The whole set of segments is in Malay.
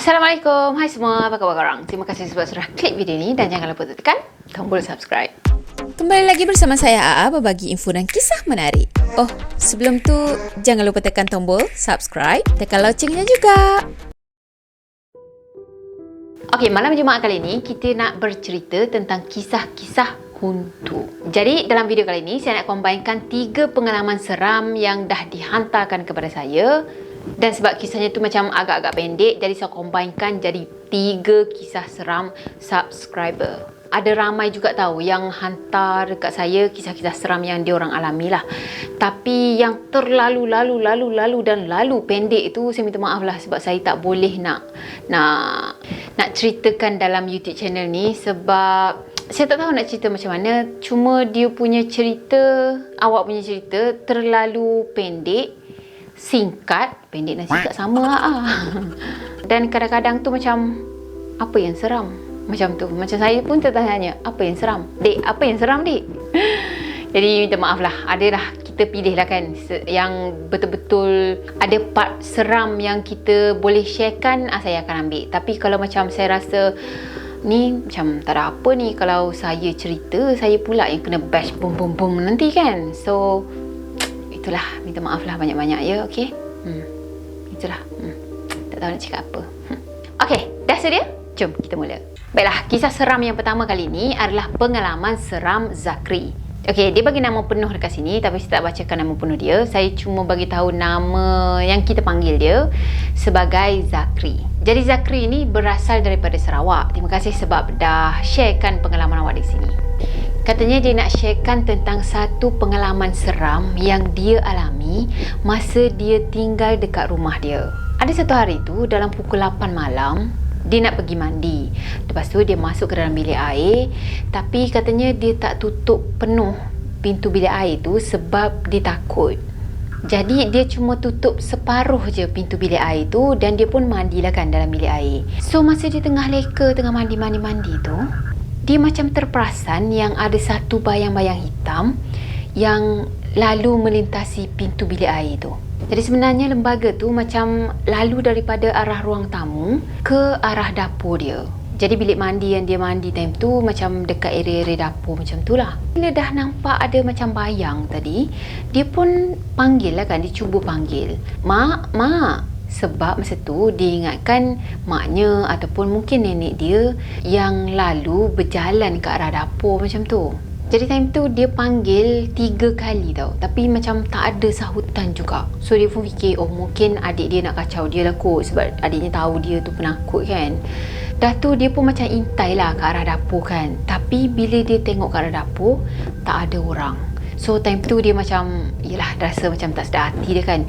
Assalamualaikum, hai semua, apa khabar korang? Terima kasih sebab sudah klik video ni dan jangan lupa tekan tombol subscribe. Kembali lagi bersama saya Aa berbagi info dan kisah menarik. Oh, sebelum tu jangan lupa tekan tombol subscribe, tekan loncengnya juga. Okey, malam Jumaat kali ni kita nak bercerita tentang kisah-kisah hantu. Jadi dalam video kali ni saya nak combinekan 3 pengalaman seram yang dah dihantarkan kepada saya. Dan sebab kisahnya tu macam agak-agak pendek, jadi saya combinekan jadi 3 kisah seram subscriber. Ada ramai juga tahu yang hantar dekat saya kisah-kisah seram yang diorang alami lah. Tapi yang terlalu pendek itu saya minta maaf lah, sebab saya tak boleh nak ceritakan dalam YouTube channel ni, sebab saya tak tahu nak cerita macam mana. Cuma dia punya cerita, awak punya cerita terlalu pendek, singkat, pendek dan singkat sama lah. Dan kadang-kadang tu macam, apa yang seram? Macam tu. Macam saya pun tertanya, apa yang seram? Dek, apa yang seram dek? Jadi minta maaf lah. Adalah kita pilih lah kan, yang betul-betul ada part seram yang kita boleh sharekan, saya akan ambil. Tapi kalau macam saya rasa ni macam tak ada apa ni, kalau saya cerita, saya pula yang kena bash boom nanti kan. So itulah, minta maaf lah banyak-banyak ya, okey? Itulah. Tak tahu nak cakap apa. Okey, dah sedia? Jom kita mula. Baiklah, kisah seram yang pertama kali ni adalah pengalaman seram Zakri. Okey, dia bagi nama penuh dekat sini, tapi saya tak bacakan nama penuh dia. Saya cuma bagi tahu nama yang kita panggil dia sebagai Zakri. Jadi Zakri ni berasal daripada Sarawak. Terima kasih sebab dah sharekan pengalaman awak di sini. Katanya dia nak sharekan tentang satu pengalaman seram yang dia alami masa dia tinggal dekat rumah dia. Ada satu hari tu dalam pukul 8 malam, dia nak pergi mandi. Lepas tu dia masuk ke dalam bilik air, tapi katanya dia tak tutup penuh pintu bilik air tu sebab dia takut. Jadi dia cuma tutup separuh je pintu bilik air tu, dan dia pun mandilah kan dalam bilik air. So masa dia tengah leka, tengah mandi tu, dia macam terperasan yang ada satu bayang-bayang hitam yang lalu melintasi pintu bilik air tu. Jadi sebenarnya lembaga tu macam lalu daripada arah ruang tamu ke arah dapur dia. Jadi bilik mandi yang dia mandi time tu macam dekat area-area dapur macam tu lah. Bila dah nampak ada macam bayang tadi, dia pun panggil lah kan, dia cuba panggil, Mak. Sebab masa tu dia ingatkan maknya ataupun mungkin nenek dia yang lalu berjalan ke arah dapur macam tu. Jadi time tu dia panggil 3 kali tau, tapi macam tak ada sahutan juga. So dia pun fikir, oh mungkin adik dia nak kacau dia lah kot, sebab adiknya tahu dia tu penakut kan. Dah tu dia pun macam intai lah ke arah dapur kan. Tapi bila dia tengok ke arah dapur, tak ada orang. So time tu dia macam, yelah, rasa macam tak sedar hati dia kan.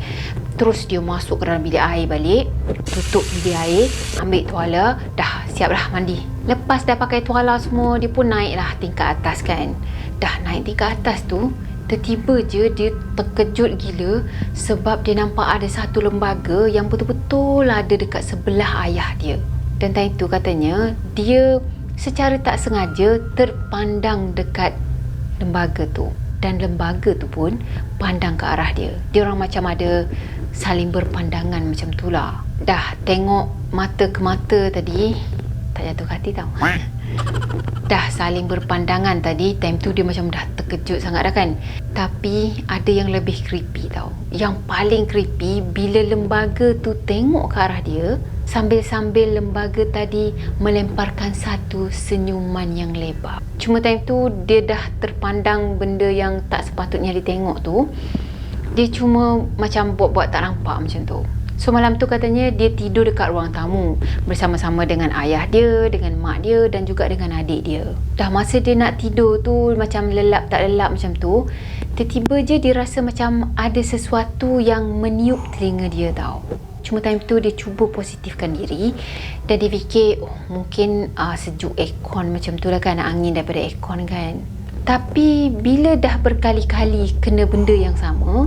Terus dia masuk ke dalam bilik air balik, tutup bilik air, ambil tuala, dah siap dah mandi. Lepas dah pakai tuala semua, dia pun naik lah tingkat atas kan. Dah naik tingkat atas tu, tiba-tiba je dia terkejut gila sebab dia nampak ada satu lembaga yang betul-betul ada dekat sebelah ayah dia. Dan time tu katanya dia secara tak sengaja terpandang dekat lembaga tu. Dan lembaga tu pun pandang ke arah dia. Dia orang macam ada saling berpandangan macam tu lah. Dah tengok mata ke mata tadi, tak jatuh hati tau. Dah saling berpandangan tadi, time tu dia macam dah terkejut sangat dah kan. Tapi ada yang lebih creepy tau. Yang paling creepy bila lembaga tu tengok ke arah dia, sambil-sambil lembaga tadi melemparkan satu senyuman yang lebar. Cuma time tu dia dah terpandang benda yang tak sepatutnya ditengok tu. Dia cuma macam buat-buat tak nampak macam tu. So malam tu katanya dia tidur dekat ruang tamu bersama-sama dengan ayah dia, dengan mak dia dan juga dengan adik dia. Dah masa dia nak tidur tu macam lelap tak lelap macam tu, tiba-tiba je dia rasa macam ada sesuatu yang meniup telinga dia tau. Cuma time tu dia cuba positifkan diri dan dia fikir, oh mungkin sejuk aircon macam tu lah kan, angin daripada aircon kan. Tapi bila dah berkali-kali kena benda yang sama,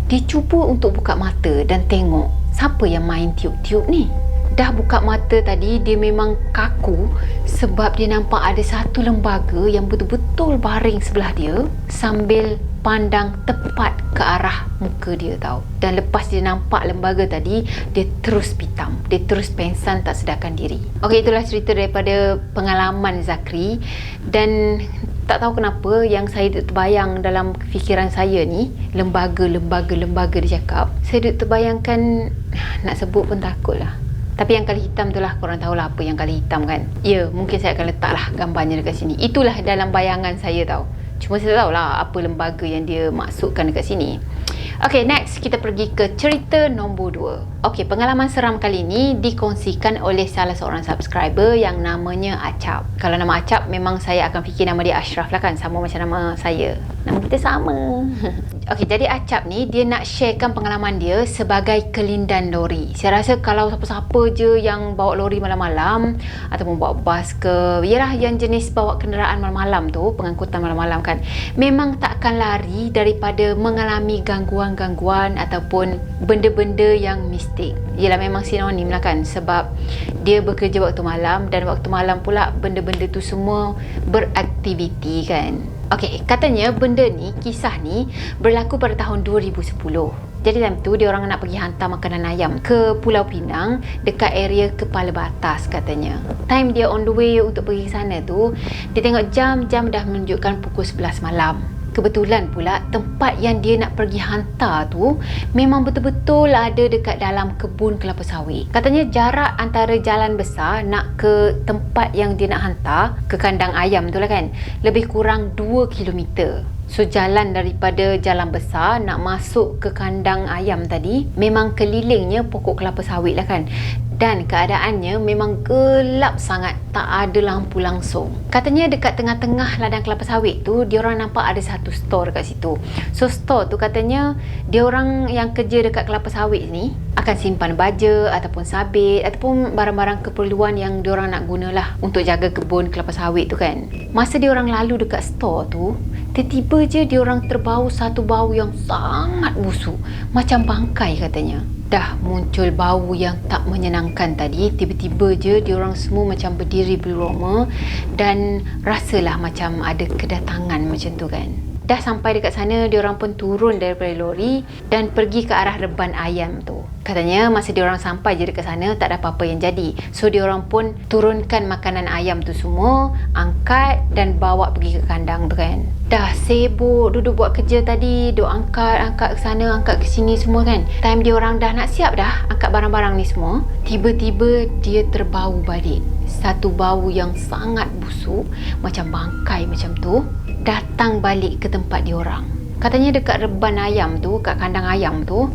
dia cuba untuk buka mata dan tengok siapa yang main tiup-tiup ni. dah buka mata tadi, dia memang kaku sebab dia nampak ada satu lembaga yang betul-betul baring sebelah dia sambil pandang tepat ke arah muka dia tau. Dan lepas dia nampak lembaga tadi, dia terus pitam, dia terus pengsan tak sedarkan diri. Okey, itulah cerita daripada pengalaman Zakri. Dan tak tahu kenapa yang saya terbayang dalam fikiran saya ni, lembaga dia cakap, saya terbayangkan, nak sebut pun takut lah. Tapi yang kali hitam tu lah, korang tahulah apa yang kali hitam kan. Ya, mungkin saya akan letaklah gambarnya dekat sini. Itulah dalam bayangan saya tau. Cuma saya tak tahulah apa lembaga yang dia maksudkan dekat sini. Okay, next kita pergi ke cerita nombor 2. Okay, pengalaman seram kali ni dikongsikan oleh salah seorang subscriber yang namanya Acap. Kalau nama Acap, memang saya akan fikir nama dia Ashraf lah kan. Sama macam nama saya. Nama kita sama. Okay, jadi Acap ni dia nak sharekan pengalaman dia sebagai kelindan lori. Saya rasa kalau siapa-siapa je yang bawa lori malam-malam ataupun bawa bas ke, yalah yang jenis bawa kenderaan malam-malam tu, pengangkutan malam-malam kan, memang takkan lari daripada mengalami gangguan ataupun benda-benda yang mistik. Yelah, memang sinonim lah kan, sebab dia bekerja waktu malam dan waktu malam pula benda-benda tu semua beraktiviti kan. Okey, katanya benda ni, kisah ni berlaku pada tahun 2010. Jadi time tu dia orang nak pergi hantar makanan ayam ke Pulau Pinang dekat area Kepala Batas katanya. Time dia on the way untuk pergi ke sana tu, dia tengok jam dah menunjukkan pukul 11 malam. Kebetulan pula tempat yang dia nak pergi hantar tu memang betul-betul ada dekat dalam kebun kelapa sawit. Katanya jarak antara jalan besar nak ke tempat yang dia nak hantar, ke kandang ayam tu lah kan, lebih kurang 2 kilometer. So jalan daripada jalan besar nak masuk ke kandang ayam tadi memang kelilingnya pokok kelapa sawit lah kan. Dan keadaannya memang gelap sangat, tak ada lampu langsung. Katanya dekat tengah-tengah ladang kelapa sawit tu, diorang nampak ada satu store dekat situ. So store tu katanya diorang yang kerja dekat kelapa sawit ni akan simpan baja ataupun sabit ataupun barang-barang keperluan yang diorang nak gunalah untuk jaga kebun kelapa sawit tu kan. Masa diorang lalu dekat store tu, tiba-tiba je diorang terbau satu bau yang sangat busuk, macam bangkai katanya. Dah muncul bau yang tak menyenangkan tadi, tiba-tiba je diorang semua macam berdiri berloma dan rasalah macam ada kedatangan macam tu kan. Dah sampai dekat sana, diorang pun turun daripada lori dan pergi ke arah reban ayam tu. Katanya masa diorang sampai je dekat sana, tak ada apa-apa yang jadi. So diorang pun turunkan makanan ayam tu semua, angkat dan bawa pergi ke kandang tu kan. Dah sibuk duduk buat kerja tadi, duk angkat ke sana, angkat ke sini semua kan. Time diorang dah nak siap dah angkat barang-barang ni semua, tiba-tiba dia terbau balik. Satu bau yang sangat busuk, macam bangkai macam tu, datang balik ke tempat diorang. Katanya dekat reban ayam tu, kat kandang ayam tu,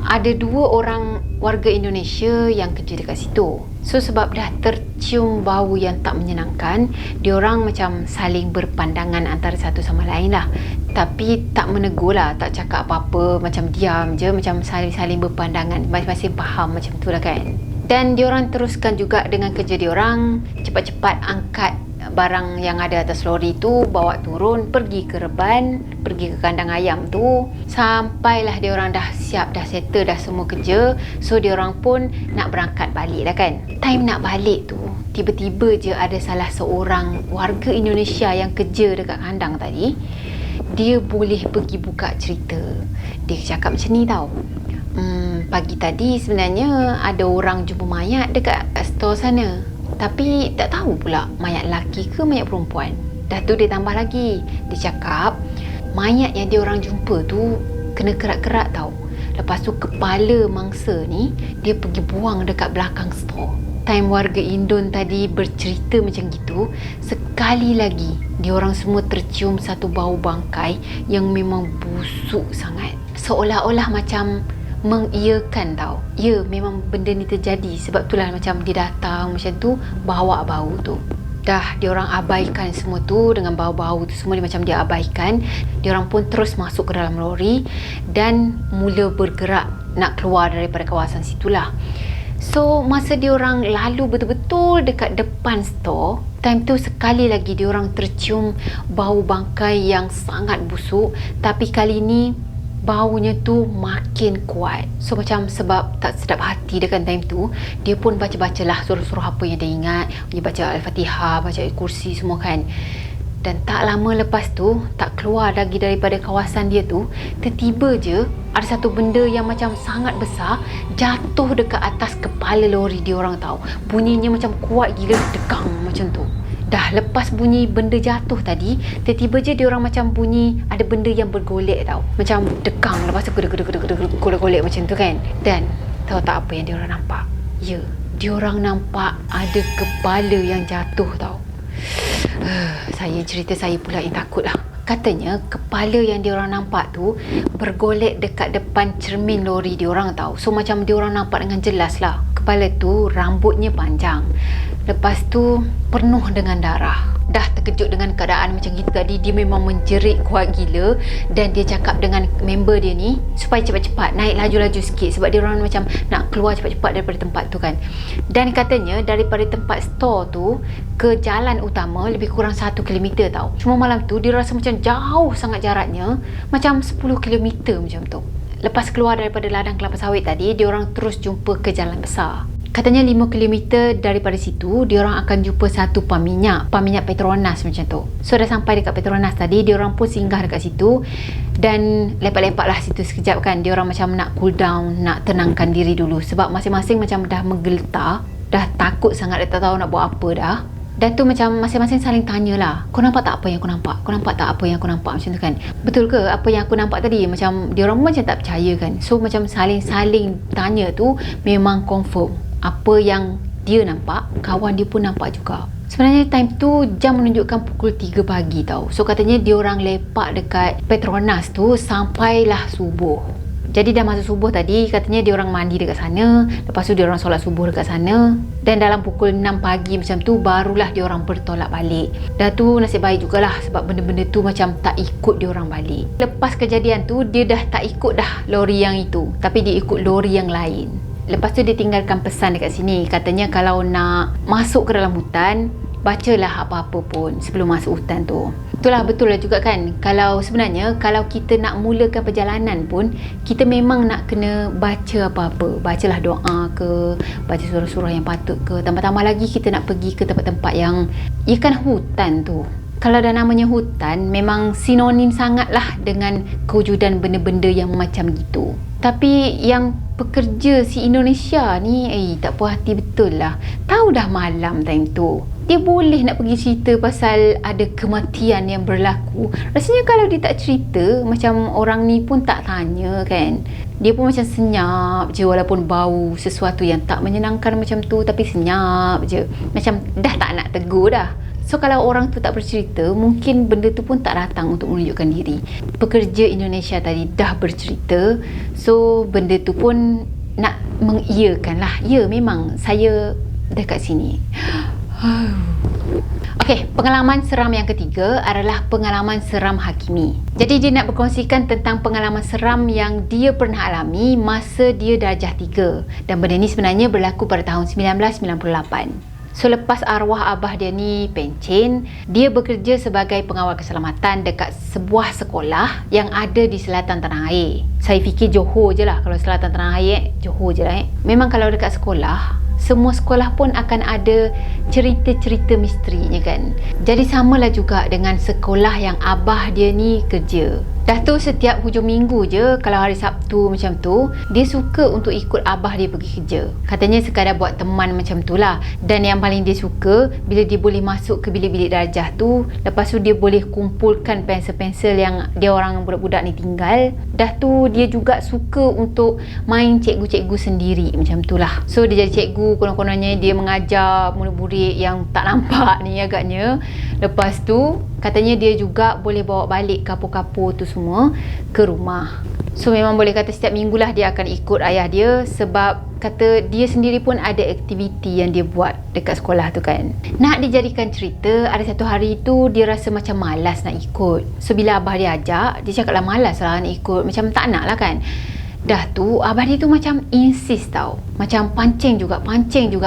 ada 2 orang warga Indonesia yang kerja dekat situ. So sebab dah tercium bau yang tak menyenangkan, diorang macam saling berpandangan antara satu sama lain lah. Tapi tak menegur lah, tak cakap apa-apa, macam diam je, macam saling-saling berpandangan, masing-masing faham macam tu lah kan. Dan diorang teruskan juga dengan kerja diorang, cepat-cepat angkat barang yang ada atas lori tu, bawa turun, pergi ke reban, pergi ke kandang ayam tu. Sampailah diorang dah siap, dah settle dah semua kerja. So diorang pun nak berangkat balik lah kan. Time nak balik tu, tiba-tiba je ada salah seorang warga Indonesia yang kerja dekat kandang tadi, dia boleh pergi buka cerita. Dia cakap macam ni tau, pagi tadi sebenarnya ada orang jumpa mayat dekat store sana, tapi tak tahu pula mayat lelaki ke mayat perempuan. Dah tu dia tambah lagi, dia cakap mayat yang dia orang jumpa tu kena kerat-kerat tau. Lepas tu kepala mangsa ni dia pergi buang dekat belakang store. Time warga Indon tadi bercerita macam gitu, sekali lagi diorang semua tercium satu bau bangkai yang memang busuk sangat. Seolah-olah macam mengiyakan tau, ya memang benda ni terjadi, sebab itulah macam dia datang macam tu, bawa bau tu. Dah diorang abaikan semua tu, dengan bau-bau tu semua dia macam dia abaikan. Diorang pun terus masuk ke dalam lori dan mula bergerak nak keluar daripada kawasan situlah. So masa diorang lalu betul-betul dekat depan store, time tu sekali lagi diorang tercium bau bangkai yang sangat busuk, tapi kali ni baunya tu makin kuat. So macam sebab tak sedap hati dekat time tu, dia pun baca-bacalah surah-surah apa yang dia ingat. Dia baca Al-Fatihah, baca Al-Kursi semua kan. Dan tak lama lepas tu, tak keluar lagi daripada kawasan dia tu, tiba-tiba je ada satu benda yang macam sangat besar jatuh dekat atas kepala lori dia orang tahu. Bunyinya macam kuat gila, degang macam tu. Dah lepas bunyi benda jatuh tadi, tiba-tiba je dia orang macam bunyi ada benda yang bergolek tau. Macam degang, lepas tu golek-golek macam tu kan. Dan tahu tak apa yang dia orang nampak? Ya, dia orang nampak ada kepala yang jatuh tau. Saya cerita saya pula yang takut lah. Katanya kepala yang diorang nampak tu bergolek dekat depan cermin lori diorang tau. So macam diorang nampak dengan jelas lah. Kepala tu rambutnya panjang, lepas tu penuh dengan darah. Dah terkejut dengan keadaan macam gitu tadi, dia memang menjerit kuat gila. Dan dia cakap dengan member dia ni supaya cepat-cepat naik laju-laju sikit, sebab dia orang macam nak keluar cepat-cepat daripada tempat tu kan. Dan katanya daripada tempat store tu ke jalan utama lebih kurang 1 km tau. Cuma malam tu dia rasa macam jauh sangat jaraknya, macam 10 km macam tu. Lepas keluar daripada ladang kelapa sawit tadi, dia orang terus jumpa ke jalan besar. Katanya 5 km daripada situ, diorang akan jumpa satu pam minyak Petronas macam tu. So dah sampai dekat Petronas tadi, diorang pun singgah dekat situ dan lepak-lepak lah situ sekejap kan. Diorang macam nak cool down, nak tenangkan diri dulu, sebab masing-masing macam dah menggeletar, dah takut sangat, dah tak tahu nak buat apa dah. Dan tu macam masing-masing saling tanya lah, kau nampak tak apa yang aku nampak? Kau nampak tak apa yang aku nampak? Macam tu kan. Betul ke apa yang aku nampak tadi? Macam diorang macam tak percaya kan. So macam saling-saling tanya tu memang confirm apa yang dia nampak, kawan dia pun nampak juga. Sebenarnya time tu jam menunjukkan pukul 3 pagi tau. So katanya diorang lepak dekat Petronas tu sampailah subuh. Jadi dah masuk subuh tadi, katanya diorang mandi dekat sana, lepas tu diorang solat subuh dekat sana. Dan dalam pukul 6 pagi macam tu barulah diorang bertolak balik. Dah tu nasib baik jugalah, sebab benda-benda tu macam tak ikut diorang balik. Lepas kejadian tu dia dah tak ikut dah lori yang itu, tapi dia ikut lori yang lain. Lepas tu dia tinggalkan pesan dekat sini, katanya kalau nak masuk ke dalam hutan, bacalah apa-apa pun sebelum masuk hutan tu. Itulah betul lah juga kan. Kalau sebenarnya kalau kita nak mulakan perjalanan pun, kita memang nak kena baca apa-apa. Bacalah doa ke, baca surah-surah yang patut ke. Tambah-tambah lagi kita nak pergi ke tempat-tempat yang, ya kan, hutan tu. Kalau dah namanya hutan, memang sinonim sangatlah dengan kewujudan benda-benda yang macam gitu. Tapi yang pekerja si Indonesia ni, tak puas hati betul lah. Tahu dah malam time tu, dia boleh nak pergi cerita pasal ada kematian yang berlaku. Rasanya kalau dia tak cerita, macam orang ni pun tak tanya kan. Dia pun macam senyap je, walaupun bau sesuatu yang tak menyenangkan macam tu, tapi senyap je. Macam dah tak nak tegur dah. So kalau orang tu tak bercerita, mungkin benda tu pun tak datang untuk menunjukkan diri. Pekerja Indonesia tadi dah bercerita, so benda tu pun nak mengiyakan lah. Ya, memang saya dekat sini. Okey, pengalaman seram yang ketiga adalah pengalaman seram Hakimi. Jadi dia nak berkongsikan tentang pengalaman seram yang dia pernah alami masa dia darjah 3. Dan benda ni sebenarnya berlaku pada tahun 1998. So lepas arwah abah dia ni pencen, dia bekerja sebagai pengawal keselamatan dekat sebuah sekolah yang ada di selatan tanah air. Saya fikir Johor je lah. Kalau selatan tanah air, Johor je lah. Memang kalau dekat sekolah, semua sekolah pun akan ada cerita-cerita misterinya kan. Jadi samalah juga dengan sekolah yang abah dia ni kerja. Dah tu setiap hujung minggu je, kalau hari Sabtu macam tu, dia suka untuk ikut abah dia pergi kerja. Katanya sekadar buat teman macam tu lah. Dan yang paling dia suka, bila dia boleh masuk ke bilik-bilik darjah tu, lepas tu dia boleh kumpulkan pensel-pensel yang dia orang budak-budak ni tinggal. Dah tu dia juga suka untuk main cikgu-cikgu sendiri macam tu lah. So dia jadi cikgu, konon-kononnya dia mengajar murid-murid yang tak nampak ni agaknya. Lepas tu katanya dia juga boleh bawa balik kapur-kapur tu semua ke rumah. So memang boleh kata setiap minggu lah dia akan ikut ayah dia, sebab kata dia sendiri pun ada aktiviti yang dia buat dekat sekolah tu kan. Nak dijadikan cerita, ada satu hari tu dia rasa macam malas nak ikut. So bila abah dia ajak, dia cakap lah malas lah nak ikut, macam tak nak lah kan. Dah tu abah dia tu macam insist tau, macam pancing juga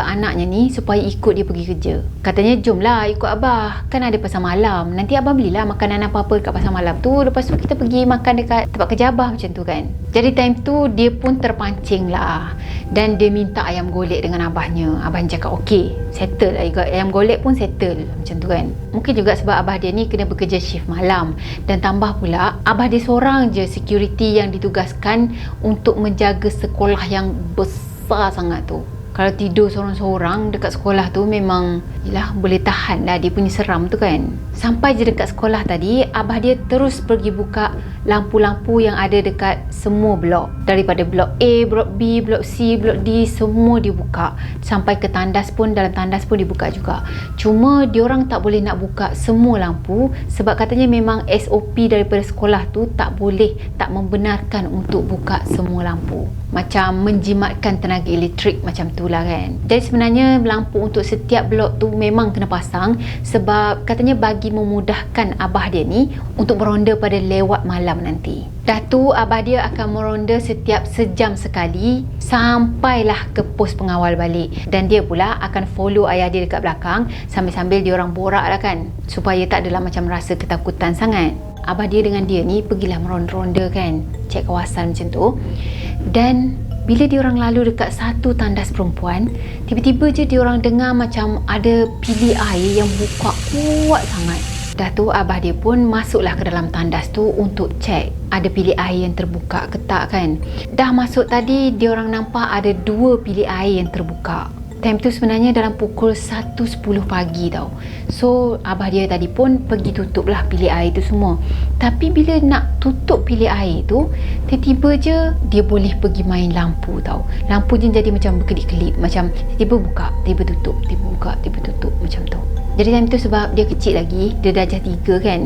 anaknya ni supaya ikut dia pergi kerja. Katanya jomlah ikut abah, kan ada pasar malam, nanti abah belilah makanan apa-apa dekat pasar malam tu, lepas tu kita pergi makan dekat tempat kerja abah macam tu kan. Jadi time tu dia pun terpancing lah, dan dia minta ayam golek dengan abahnya. Abahnya cakap okey, settle lah, ayam golek pun settle macam tu kan. Mungkin juga sebab abah dia ni kena bekerja shift malam, dan tambah pula abah dia seorang je security yang ditugaskan untuk menjaga sekolah yang besar sangat tu. Kalau tidur seorang-seorang dekat sekolah tu memang yelah, boleh tahan lah dia punya seram tu kan. Sampai je dekat sekolah tadi, abah dia terus pergi buka lampu-lampu yang ada dekat semua blok. Daripada blok A, blok B, blok C, blok D, semua dia buka. Sampai ke tandas pun, dalam tandas pun dibuka juga. Cuma diorang tak boleh nak buka semua lampu sebab katanya memang SOP daripada sekolah tu tak boleh, tak membenarkan untuk buka semua lampu. Macam menjimatkan tenaga elektrik macam tu lah kan. Jadi sebenarnya lampu untuk setiap blok tu memang kena pasang sebab katanya bagi memudahkan abah dia ni untuk meronda pada lewat malam nanti. Dah tu abah dia akan meronda setiap sejam sekali sampailah ke pos pengawal balik, dan dia pula akan follow ayah dia dekat belakang sambil-sambil dia orang borak lah kan, supaya tak adalah macam rasa ketakutan sangat. Abah dia dengan dia ni pergilah meronda-ronda kan, cek kawasan macam tu. Dan bila diorang lalu dekat satu tandas perempuan, tiba-tiba je diorang dengar macam ada bilik air yang buka kuat sangat. Dah tu abah dia pun masuklah ke dalam tandas tu untuk cek ada bilik air yang terbuka ke tak kan. Dah masuk tadi diorang nampak ada 2 bilik air yang terbuka. Time tu sebenarnya dalam pukul 1.10 pagi tau. So abah dia tadi pun pergi tutup lah bilik air tu semua. Tapi bila nak tutup bilik air tu, tiba-tiba je dia boleh pergi main lampu tau. Lampu je jadi macam berkelip-kelip, macam tiba-tiba buka, tiba tutup, tiba buka, tiba tutup macam tu. Jadi time tu sebab dia kecil lagi, dia darjah 3 kan.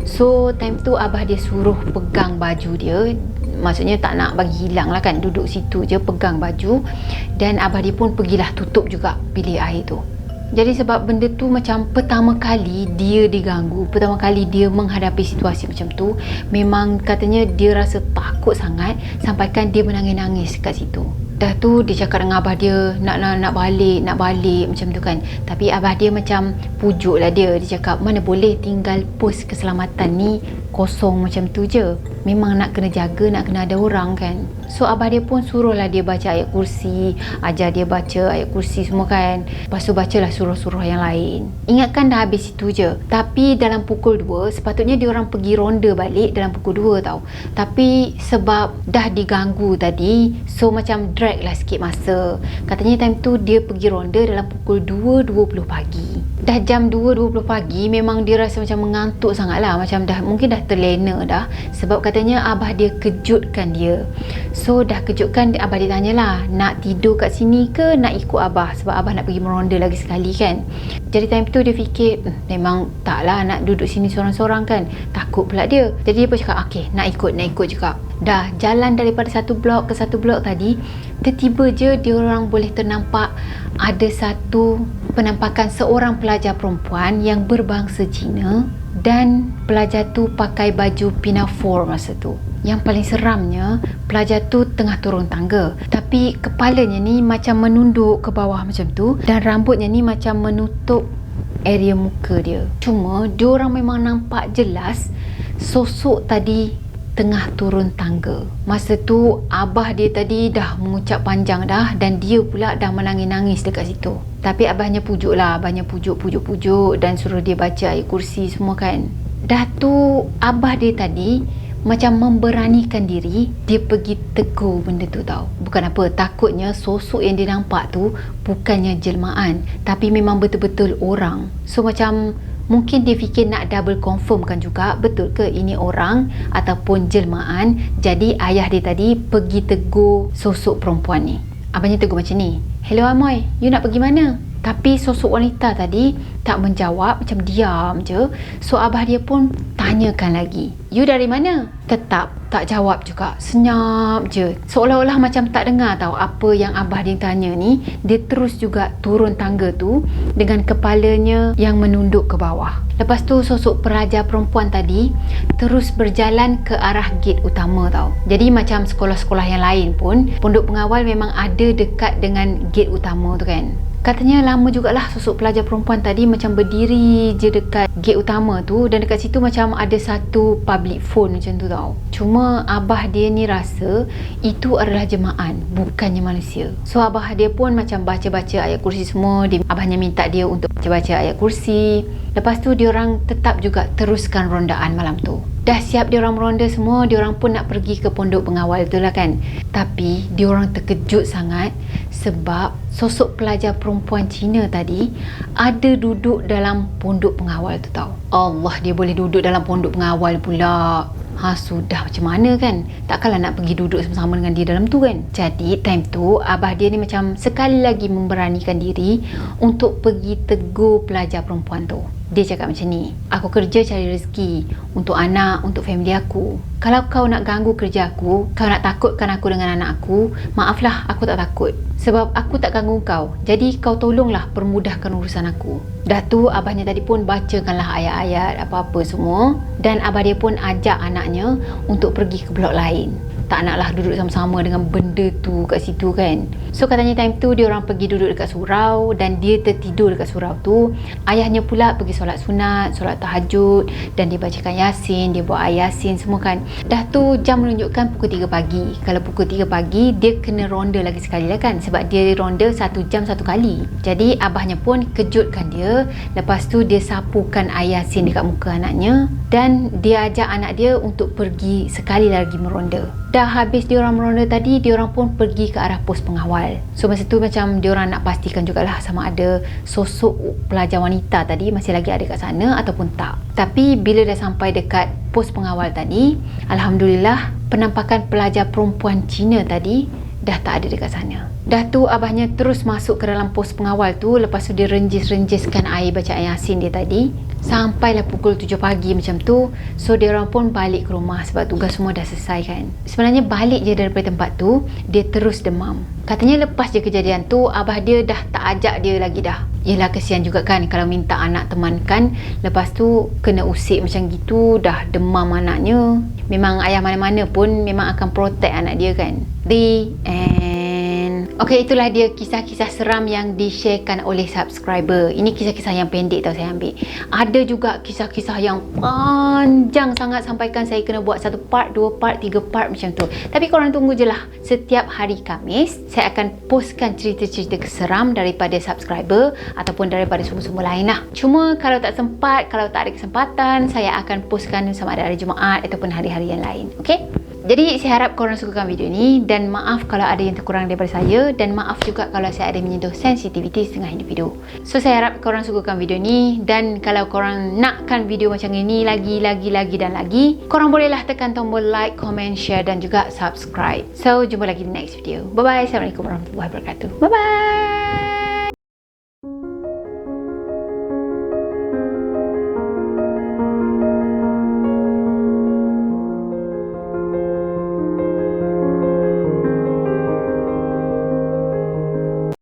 So time tu abah dia suruh pegang baju dia. Maksudnya tak nak bagi hilang lah kan, duduk situ je pegang baju. Dan abah dia pun pergilah tutup juga bilik air tu. Jadi sebab benda tu macam pertama kali dia diganggu, pertama kali dia menghadapi situasi macam tu, memang katanya dia rasa takut sangat sampaikan dia menangis-nangis kat situ. Dah tu dia cakap dengan abah dia nak balik macam tu kan. Tapi abah dia macam pujuk lah dia cakap mana boleh tinggal pos keselamatan ni kosong macam tu je. Memang nak kena jaga, nak kena ada orang kan. So abah dia pun suruhlah dia baca ayat kursi, ajar dia baca ayat kursi semua kan. Lepas tu bacalah surah-surah yang lain. Ingatkan dah habis itu je. Tapi dalam pukul 2 sepatutnya dia orang pergi ronda balik dalam pukul 2 tau. Tapi sebab dah diganggu tadi, so macam drag lah sikit masa. Katanya time tu dia pergi ronda dalam pukul 2.20 pagi. Dah jam 2.20 pagi memang dia rasa macam mengantuk sangat lah. Macam dah mungkin dah terlena dah. Sebab katanya abah dia kejutkan dia. So dah kejutkan, abah dia tanyalah nak tidur kat sini ke nak ikut abah, sebab abah nak pergi meronda lagi sekali kan. Jadi time tu dia fikir memang taklah nak duduk sini seorang-seorang kan, takut pula dia. Jadi dia pun cakap okey nak ikut juga. Dah jalan daripada satu blok ke satu blok tadi, tiba-tiba je dia orang boleh ternampak ada satu penampakan seorang pelajar perempuan yang berbangsa Cina, dan pelajar tu pakai baju pinafore masa tu. Yang paling seramnya, pelajar tu tengah turun tangga, tapi kepalanya ni macam menunduk ke bawah macam tu, dan rambutnya ni macam menutup area muka dia. Cuma diorang memang nampak jelas sosok tadi tengah turun tangga. Masa tu abah dia tadi dah mengucap panjang dah, dan dia pula dah menangis-nangis dekat situ. Tapi abahnya pujuk lah, abahnya pujuk dan suruh dia baca ayat kursi semua kan. Dah tu abah dia tadi macam memberanikan diri, dia pergi tegur benda tu tau. Bukan apa, takutnya sosok yang dia nampak tu bukannya jelmaan, tapi memang betul-betul orang. So macam mungkin dia fikir nak double confirmkan juga betul ke ini orang ataupun jelmaan. Jadi ayah dia tadi pergi tegur sosok perempuan ni. Abangnya tegur macam ni, "Hello Amoy, you nak pergi mana?" Tapi sosok wanita tadi tak menjawab, macam diam je. So abah dia pun tanyakan lagi, "You dari mana?" Tetap tak jawab juga, senyap je. Seolah-olah macam tak dengar tahu apa yang abah dia tanya ni. Dia terus juga turun tangga tu dengan kepalanya yang menunduk ke bawah. Lepas tu sosok pelajar perempuan tadi terus berjalan ke arah gate utama tau. Jadi macam sekolah-sekolah yang lain pun, pondok pengawal memang ada dekat dengan gate utama tu kan. Katanya lama jugalah sosok pelajar perempuan tadi macam berdiri je dekat gate utama tu, dan dekat situ macam ada satu public phone macam tu tau. Cuma abah dia ni rasa itu adalah jemaah, bukannya manusia. So abah dia pun macam baca-baca ayat kursi semua. Abahnya minta dia untuk baca-baca ayat kursi. Lepas tu diorang tetap juga teruskan rondaan malam tu. Dah siap diorang meronda semua, diorang pun nak pergi ke pondok pengawal tu lah kan. Tapi diorang terkejut sangat sebab sosok pelajar perempuan Cina tadi ada duduk dalam pondok pengawal tu tau. Allah, dia boleh duduk dalam pondok pengawal pula. Sudah macam mana kan? Takkanlah nak pergi duduk sama-sama dengan dia dalam tu kan? Jadi time tu abah dia ni macam sekali lagi memberanikan diri untuk pergi tegur pelajar perempuan tu. Dia cakap macam ni, "Aku kerja cari rezeki untuk anak, untuk family aku. Kalau kau nak ganggu kerja aku, kau nak takutkan aku dengan anak aku, maaflah, aku tak takut. Sebab aku tak ganggu kau. Jadi kau tolonglah permudahkan urusan aku." Dah tu abahnya tadi pun bacakanlah ayat-ayat apa-apa semua, dan abah dia pun ajak anaknya untuk pergi ke blok lain. Tak naklah duduk sama-sama dengan benda tu kat situ kan. So katanya time tu dia orang pergi duduk dekat surau dan dia tertidur dekat surau tu. Ayahnya pula pergi solat sunat, solat tahajud, dan dia bacakan Yasin, dia buat ayat Yasin semua kan. Dah tu jam menunjukkan pukul 3 pagi. Kalau pukul 3 pagi dia kena ronda lagi sekali lah kan, sebab dia ronda 1 jam 1 kali. Jadi abahnya pun kejutkan dia. Lepas tu dia sapukan ayat Yasin dekat muka anaknya dan dia ajak anak dia untuk pergi sekali lagi meronda. Dah habis diorang meronda tadi, diorang pun pergi ke arah pos pengawal. So masa tu macam diorang nak pastikan jugalah sama ada sosok pelajar wanita tadi masih lagi ada kat sana ataupun tak. Tapi bila dah sampai dekat pos pengawal tadi, alhamdulillah penampakan pelajar perempuan Cina tadi dah tak ada dekat sana. Dah tu abahnya terus masuk ke dalam pos pengawal tu. Lepas tu dia renjis-renjiskan air bacaan Yasin dia tadi. Sampailah pukul 7 pagi macam tu. So dia orang pun balik ke rumah sebab tugas semua dah selesai kan. Sebenarnya balik je daripada tempat tu, dia terus demam. Katanya lepas je kejadian tu, abah dia dah tak ajak dia lagi dah. Yelah, kesian juga kan kalau minta anak temankan, lepas tu kena usik macam gitu, dah demam anaknya. Memang ayah mana-mana pun memang akan protect anak dia kan. The end. Okay, itulah dia kisah-kisah seram yang di-sharekan oleh subscriber. Ini kisah-kisah yang pendek tau saya ambil. Ada juga kisah-kisah yang panjang sangat sampaikan saya kena buat 1 part, 2 part, 3 part macam tu. Tapi korang tunggu je lah. Setiap hari Khamis saya akan postkan cerita-cerita keseram daripada subscriber ataupun daripada sumber-sumber lain lah. Cuma kalau tak sempat, kalau tak ada kesempatan, saya akan postkan sama ada hari Jumaat ataupun hari-hari yang lain. Okay? Jadi saya harap korang sukakan video ni, dan maaf kalau ada yang terkurang daripada saya, dan maaf juga kalau saya ada menyentuh sensitiviti setengah individu. So saya harap korang sukakan video ni, dan kalau korang nakkan video macam ini lagi dan lagi, korang bolehlah tekan tombol like, comment, share dan juga subscribe. So jumpa lagi di next video. Bye bye. Assalamualaikum warahmatullahi wabarakatuh. Bye bye.